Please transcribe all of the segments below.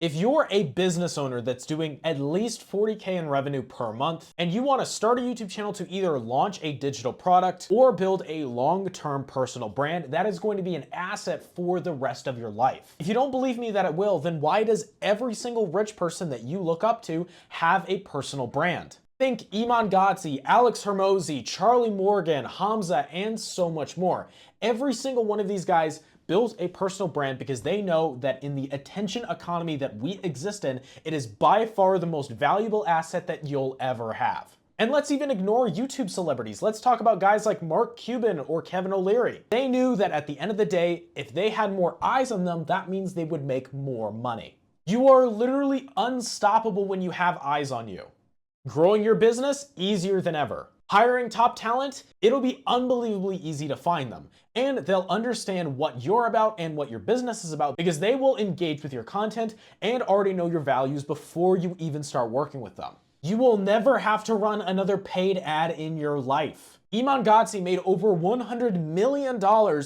If you're a business owner that's doing at least 40K in revenue per month and you want to start a YouTube channel to either launch a digital product or build a long-term personal brand, that is going to be an asset for the rest of your life. If you don't believe me that it will, then why does every single rich person that you look up to have a personal brand? Think Iman Gadzhi, Alex Hormozi, Charlie Morgan, Hamza, and so much more. Every single one of these guys built a personal brand because they know that in the attention economy that we exist in, it is by far the most valuable asset that you'll ever have. And let's even ignore YouTube celebrities. Let's talk about guys like Mark Cuban or Kevin O'Leary. They knew that at the end of the day, if they had more eyes on them, that means they would make more money. You are literally unstoppable when you have eyes on you. Growing your business, easier than ever. Hiring top talent, it'll be unbelievably easy to find them. And they'll understand what you're about and what your business is about because they will engage with your content and already know your values before you even start working with them. You will never have to run another paid ad in your life. Iman Gadzhi made over $100 million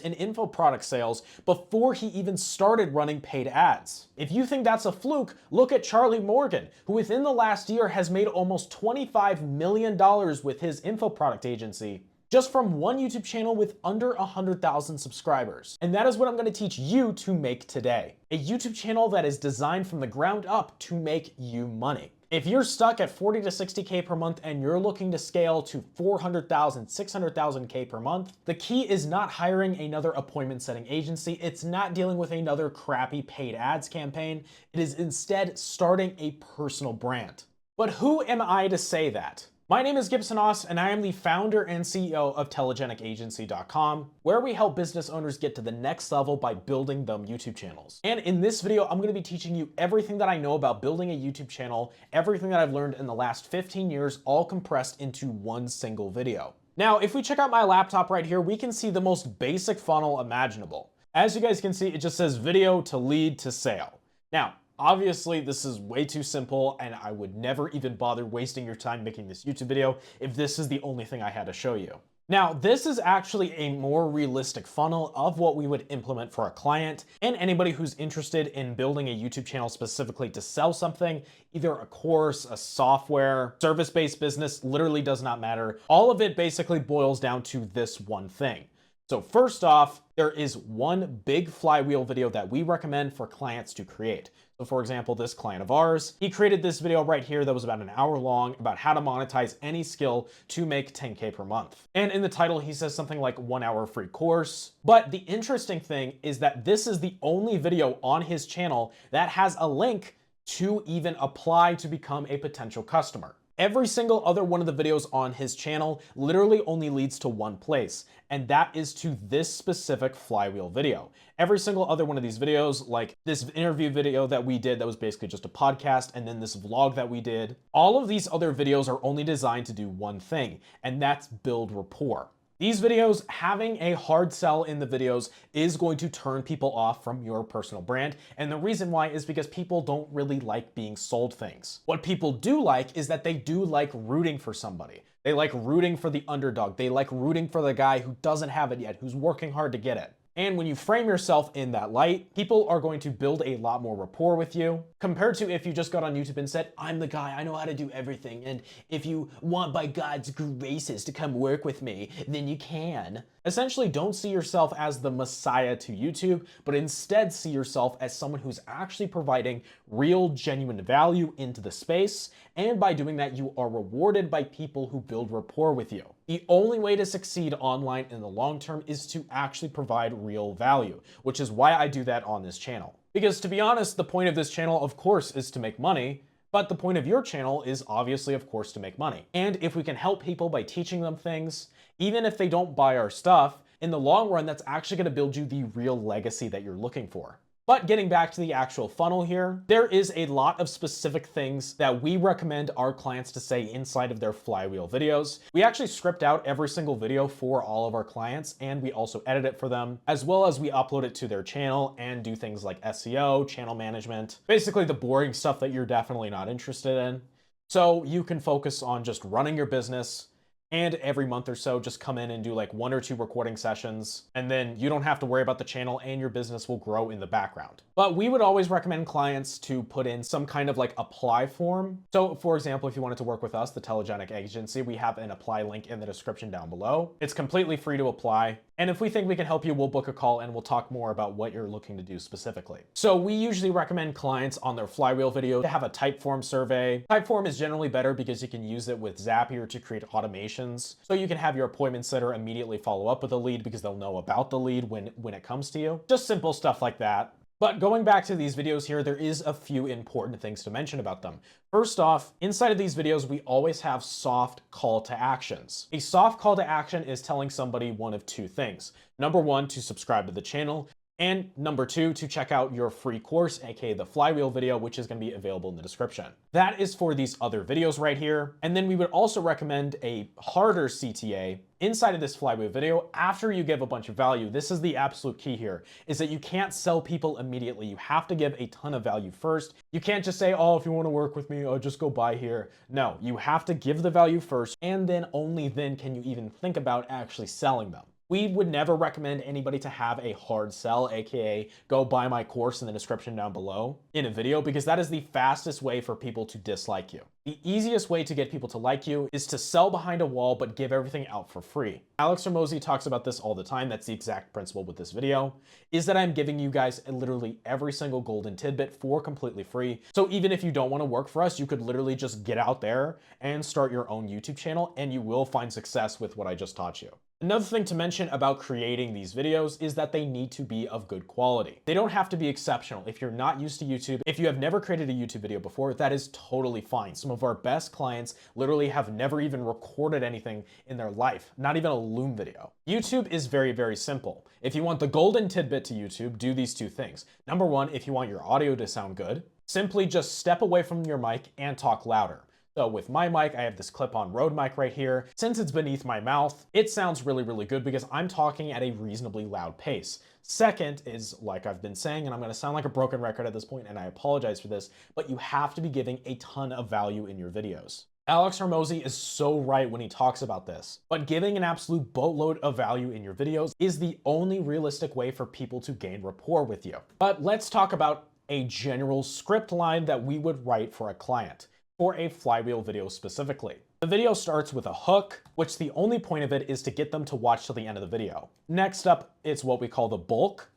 in info product sales before he even started running paid ads. If you think that's a fluke, look at Charlie Morgan, who within the last year has made almost $25 million with his info product agency just from one YouTube channel with under 100,000 subscribers. And that is what I'm going to teach you to make today. A YouTube channel that is designed from the ground up to make you money. If you're stuck at 40 to 60K per month and you're looking to scale to 400,000, 600,000K per month, the key is not hiring another appointment setting agency. It's not dealing with another crappy paid ads campaign. It is instead starting a personal brand. But who am I to say that? My name is Gibson Oss, and I am the founder and CEO of telegenicagency.com, where we help business owners get to the next level by building them YouTube channels. And in this video, I'm going to be teaching you everything that I know about building a YouTube channel, everything that I've learned in the last 15 years, all compressed into one single video. Now, if we check out my laptop right here, we can see the most basic funnel imaginable. As you guys can see, it just says video to lead to sale. Now, obviously, this is way too simple, and I would never even bother wasting your time making this YouTube video if this is the only thing I had to show you. Now, this is actually a more realistic funnel of what we would implement for a client and anybody who's interested in building a YouTube channel specifically to sell something, either a course, a software, service-based business, literally does not matter. All of it basically boils down to this one thing. So first off, there is one big flywheel video that we recommend for clients to create. So for example, this client of ours, he created this video right here that was about an hour long about how to monetize any skill to make 10K per month. And in the title, he says something like 1 hour free course. But the interesting thing is that this is the only video on his channel that has a link to even apply to become a potential customer. Every single other one of the videos on his channel literally only leads to one place, and that is to this specific flywheel video. Every single other one of these videos, like this interview video that we did that was basically just a podcast, and then this vlog that we did, all of these other videos are only designed to do one thing, and that's build rapport. These videos, having a hard sell in the videos is going to turn people off from your personal brand. And the reason why is because people don't really like being sold things. What people do like is that they do like rooting for somebody. They like rooting for the underdog. They like rooting for the guy who doesn't have it yet, who's working hard to get it. And when you frame yourself in that light, people are going to build a lot more rapport with you compared to if you just got on YouTube and said, I'm the guy, I know how to do everything. And if you want by God's graces to come work with me, then you can. Essentially, don't see yourself as the messiah to YouTube, but instead see yourself as someone who's actually providing real, genuine value into the space. And by doing that, you are rewarded by people who build rapport with you. The only way to succeed online in the long term is to actually provide real value, which is why I do that on this channel. Because to be honest, the point of this channel, of course, is to make money. But the point of your channel is obviously, of course, to make money. And if we can help people by teaching them things, even if they don't buy our stuff, in the long run, that's actually going to build you the real legacy that you're looking for. But getting back to the actual funnel here, there is a lot of specific things that we recommend our clients to say inside of their flywheel videos. We actually script out every single video for all of our clients, and we also edit it for them, as well as we upload it to their channel and do things like SEO, channel management, basically the boring stuff that you're definitely not interested in. So you can focus on just running your business, and every month or so just come in and do like 1 or 2 recording sessions, and then you don't have to worry about the channel and your business will grow in the background. But we would always recommend clients to put in some kind of like apply form. So for example, if you wanted to work with us, the Telegenic Agency, we have an apply link in the description down below. It's completely free to apply. And if we think we can help you, we'll book a call and we'll talk more about what you're looking to do specifically. So we usually recommend clients on their flywheel video to have a Typeform survey. Typeform is generally better because you can use it with Zapier to create automations. So you can have your appointment setter immediately follow up with a lead because they'll know about the lead when it comes to you. Just simple stuff like that. But going back to these videos here, there is a few important things to mention about them. First off, inside of these videos, we always have soft call to actions. A soft call to action is telling somebody one of 2 things. Number 1, to subscribe to the channel. And number 2, to check out your free course, aka the flywheel video, which is going to be available in the description. That is for these other videos right here. And then we would also recommend a harder CTA inside of this flywheel video after you give a bunch of value. This is the absolute key here, is that you can't sell people immediately. You have to give a ton of value first. You can't just say, oh, if you want to work with me, oh, just go buy here. No, you have to give the value first, and then only then can you even think about actually selling them. We would never recommend anybody to have a hard sell, aka go buy my course in the description down below in a video, because that is the fastest way for people to dislike you. The easiest way to get people to like you is to sell behind a wall but give everything out for free. Alex Hormozi talks about this all the time. That's the exact principle with this video, is that I'm giving you guys literally every single golden tidbit for completely free. So even if you don't want to work for us, you could literally just get out there and start your own YouTube channel and you will find success with what I just taught you. Another thing to mention about creating these videos is that they need to be of good quality. They don't have to be exceptional. If you're not used to YouTube, if you have never created a YouTube video before, that is totally fine. Some of our best clients literally have never even recorded anything in their life, not even a Loom video. YouTube is very, very simple. If you want the golden tidbit to YouTube, do these 2 things. Number 1, if you want your audio to sound good, simply just step away from your mic and talk louder. So with my mic, I have this clip-on Rode mic right here. Since it's beneath my mouth, it sounds really, really good because I'm talking at a reasonably loud pace. Second is, like I've been saying, and I'm gonna sound like a broken record at this point, and I apologize for this, but you have to be giving a ton of value in your videos. Alex Hormozi is so right when he talks about this, but giving an absolute boatload of value in your videos is the only realistic way for people to gain rapport with you. But let's talk about a general script line that we would write for a client, for a flywheel video specifically. The video starts with a hook, which the only point of it is to get them to watch till the end of the video. Next up, it's what we call the bulk.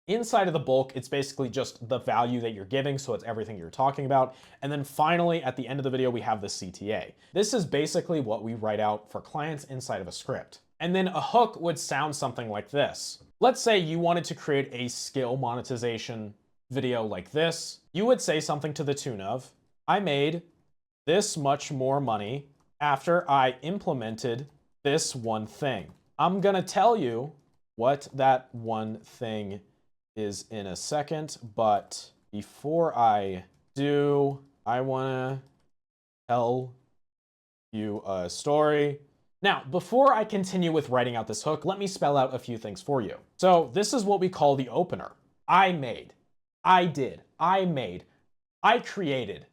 Inside of the bulk, it's basically just the value that you're giving, so it's everything you're talking about. And then finally, at the end of the video, we have the CTA. This is basically what we write out for clients inside of a script. And then a hook would sound something like this. Let's say you wanted to create a skill monetization video like this. You would say something to the tune of, I made this much more money after I implemented this one thing. I'm gonna tell you what that one thing is in a second, but before I do, I wanna tell you a story. Now, before I continue with writing out this hook, let me spell out a few things for you. So this is what we call the opener. I made, I did, I made, I created.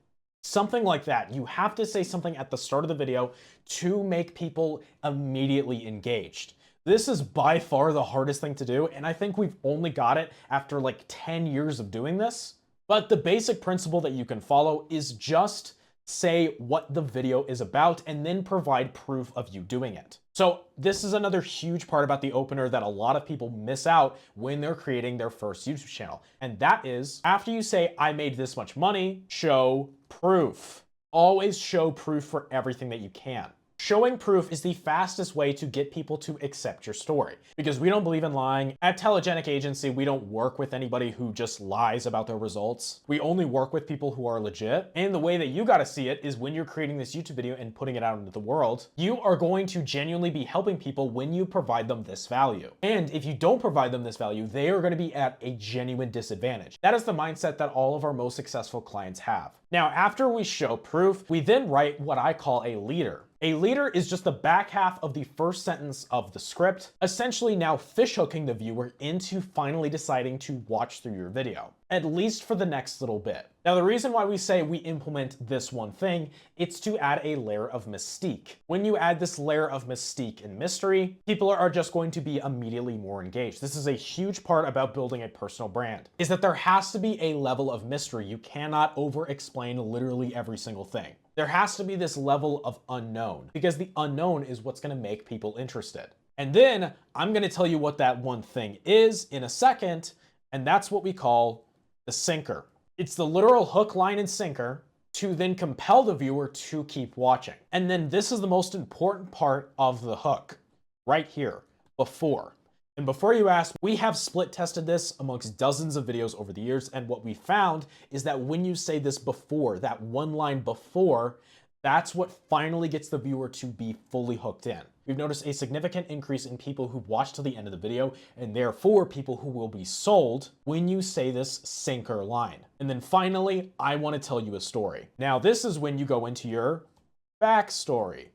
Something like that. You have to say something at the start of the video to make people immediately engaged. This is by far the hardest thing to do, and I think we've only got it after like 10 years of doing this. But the basic principle that you can follow is just say what the video is about and then provide proof of you doing it. So this is another huge part about the opener that a lot of people miss out when they're creating their first YouTube channel. And that is, after you say, I made this much money, show proof. Always show proof for everything that you can. Showing proof is the fastest way to get people to accept your story, because we don't believe in lying. At Telegenic Agency, we don't work with anybody who just lies about their results. We only work with people who are legit. And the way that you gotta see it is when you're creating this YouTube video and putting it out into the world, you are going to genuinely be helping people when you provide them this value. And if you don't provide them this value, they are gonna be at a genuine disadvantage. That is the mindset that all of our most successful clients have. Now, after we show proof, we then write what I call a leader. A leader is just the back half of the first sentence of the script, essentially now fishhooking the viewer into finally deciding to watch through your video, at least for the next little bit. Now, the reason why we say we implement this one thing, it's to add a layer of mystique. When you add this layer of mystique and mystery, people are just going to be immediately more engaged. This is a huge part about building a personal brand, is that there has to be a level of mystery. You cannot over-explain literally every single thing. There has to be this level of unknown, because the unknown is what's going to make people interested. And then I'm going to tell you what that one thing is in a second, and that's what we call the sinker. It's the literal hook, line, and sinker to then compel the viewer to keep watching. And then this is the most important part of the hook, right here, before. And before you ask, we have split tested this amongst dozens of videos over the years, and what we found is that when you say this before, that one line before, that's what finally gets the viewer to be fully hooked in. We've noticed a significant increase in people who watch to the end of the video, and therefore people who will be sold when you say this sinker line. And then finally, I want to tell you a story. Now, this is when you go into your backstory.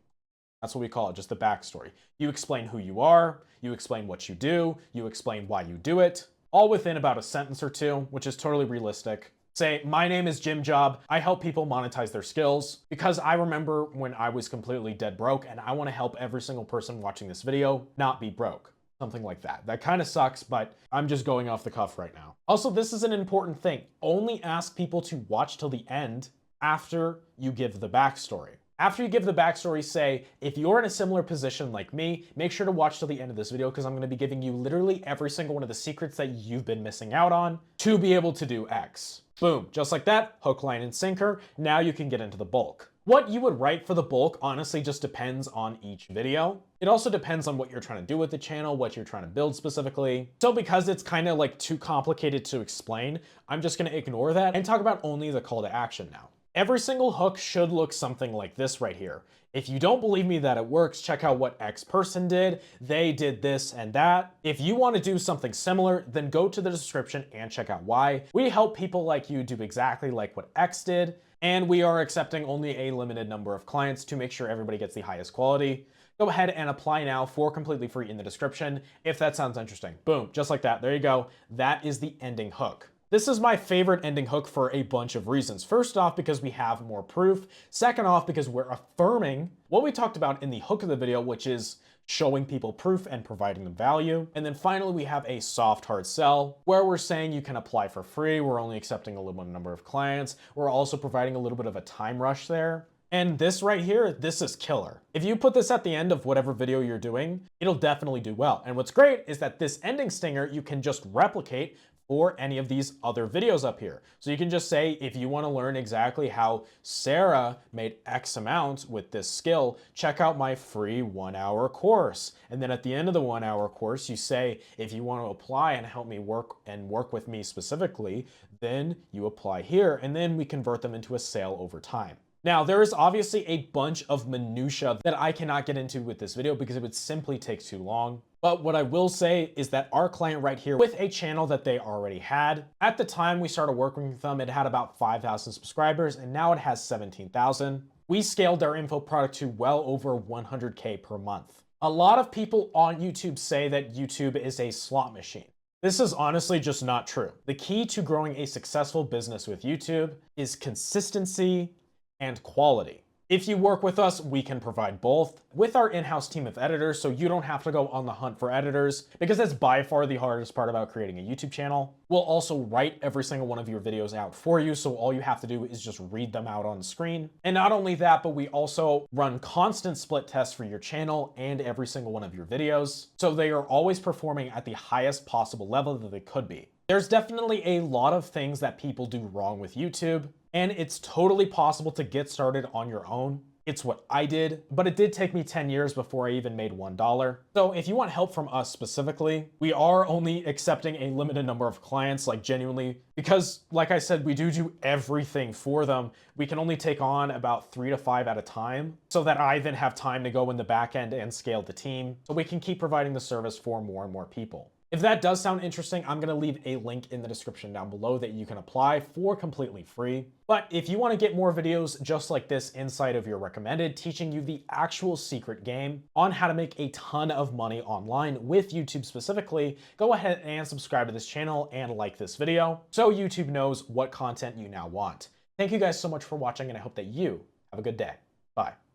That's what we call it, just the backstory. You explain who you are, you explain what you do, you explain why you do it, all within about a sentence or two, which is totally realistic. Say, my name is Jim Job. I help people monetize their skills because I remember when I was completely dead broke, and I want to help every single person watching this video not be broke. Something like that. That kind of sucks, but I'm just going off the cuff right now. Also, this is an important thing. Only ask people to watch till the end after you give the backstory. After you give the backstory, say, if you're in a similar position like me, make sure to watch till the end of this video because I'm going to be giving you literally every single one of the secrets that you've been missing out on to be able to do X. Boom, just like that, hook, line, and sinker. Now you can get into the bulk. What you would write for the bulk honestly just depends on each video. It also depends on what you're trying to do with the channel, what you're trying to build specifically. So because it's kind of like too complicated to explain, I'm just going to ignore that and talk about only the call to action now. Every single hook should look something like this right here. If you don't believe me that it works, check out what X person did. They did this and that. If you want to do something similar, then go to the description and check out why. We help people like you do exactly like what X did, and we are accepting only a limited number of clients to make sure everybody gets the highest quality. Go ahead and apply now for completely free in the description if that sounds interesting. Boom, just like that. There you go. That is the ending hook. This is my favorite ending hook for a bunch of reasons. First off, because we have more proof. Second off, because we're affirming what we talked about in the hook of the video, which is showing people proof and providing them value. And then finally, we have a soft hard sell where we're saying you can apply for free. We're only accepting a limited number of clients. We're also providing a little bit of a time rush there. And this right here, this is killer. If you put this at the end of whatever video you're doing, it'll definitely do well. And what's great is that this ending stinger, you can just replicate for any of these other videos up here. So you can just say, if you want to learn exactly how Sarah made X amount with this skill, check out my free 1-hour course. And then at the end of the 1-hour course, you say, if you want to apply and help me work with me specifically, then you apply here, and then we convert them into a sale over time. Now, there is obviously a bunch of minutia that I cannot get into with this video because it would simply take too long. But what I will say is that our client right here with a channel that they already had, at the time we started working with them, it had about 5,000 subscribers and now it has 17,000. We scaled our info product to well over 100K per month. A lot of people on YouTube say that YouTube is a slot machine. This is honestly just not true. The key to growing a successful business with YouTube is consistency and quality. If you work with us, we can provide both with our in-house team of editors, so you don't have to go on the hunt for editors, because that's by far the hardest part about creating a YouTube channel. We'll also write every single one of your videos out for you, so all you have to do is just read them out on the screen. And not only that, but we also run constant split tests for your channel and every single one of your videos, so they are always performing at the highest possible level that they could be. There's definitely a lot of things that people do wrong with YouTube, and it's totally possible to get started on your own. It's what I did, but it did take me 10 years before I even made $1. So if you want help from us specifically, we are only accepting a limited number of clients, like genuinely, because like I said, we do everything for them. We can only take on about 3 to 5 at a time so that I then have time to go in the back end and scale the team so we can keep providing the service for more and more people. If that does sound interesting, I'm gonna leave a link in the description down below that you can apply for completely free. But if you wanna get more videos just like this inside of your recommended, teaching you the actual secret game on how to make a ton of money online with YouTube specifically, go ahead and subscribe to this channel and like this video so YouTube knows what content you now want. Thank you guys so much for watching, and I hope that you have a good day. Bye.